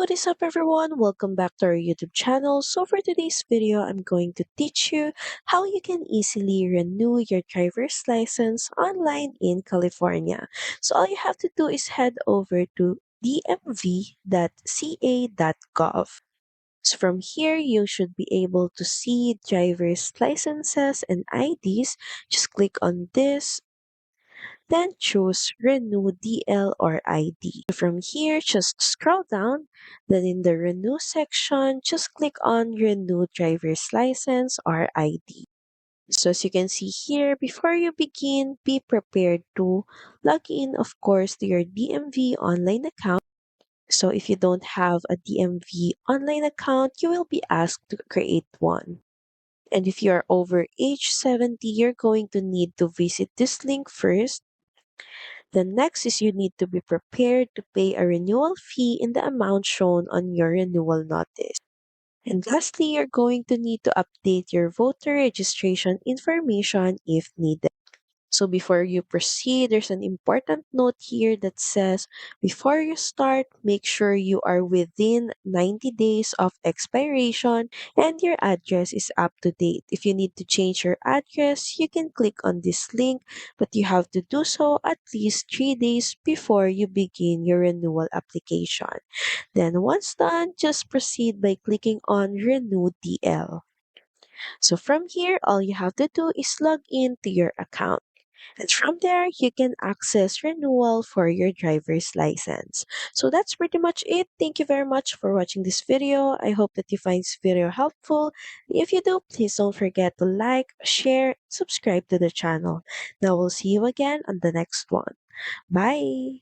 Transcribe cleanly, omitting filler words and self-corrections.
What is up everyone? Welcome back to our YouTube channel. So for today's video, I'm going to teach you how you can easily renew your driver's license online in California. So all you have to do is head over to dmv.ca.gov. So from here, you should be able to see driver's licenses and IDs. Just click on this, then choose Renew DL or ID. From here, just scroll down. Then in the Renew section, just click on Renew Driver's License or ID. So as you can see here, before you begin, be prepared to log in, of course, to your DMV online account. So if you don't have a DMV online account, you will be asked to create one. And if you are over age 70, you're going to need to visit this link first. The next is you need to be prepared to pay a renewal fee in the amount shown on your renewal notice. And lastly, you're going to need to update your voter registration information if needed. So before you proceed, there's an important note here that says before you start, make sure you are within 90 days of expiration and your address is up to date. If you need to change your address, you can click on this link, but you have to do so at least 3 days before you begin your renewal application. Then once done, just proceed by clicking on Renew DL. So from here, all you have to do is log in to your account. And from there, you can access renewal for your driver's license. So that's pretty much it. Thank you very much for watching this video. I hope that you find this video helpful. If you do, please don't forget to like, share, subscribe to the channel. Now we'll see you again on the next one. Bye!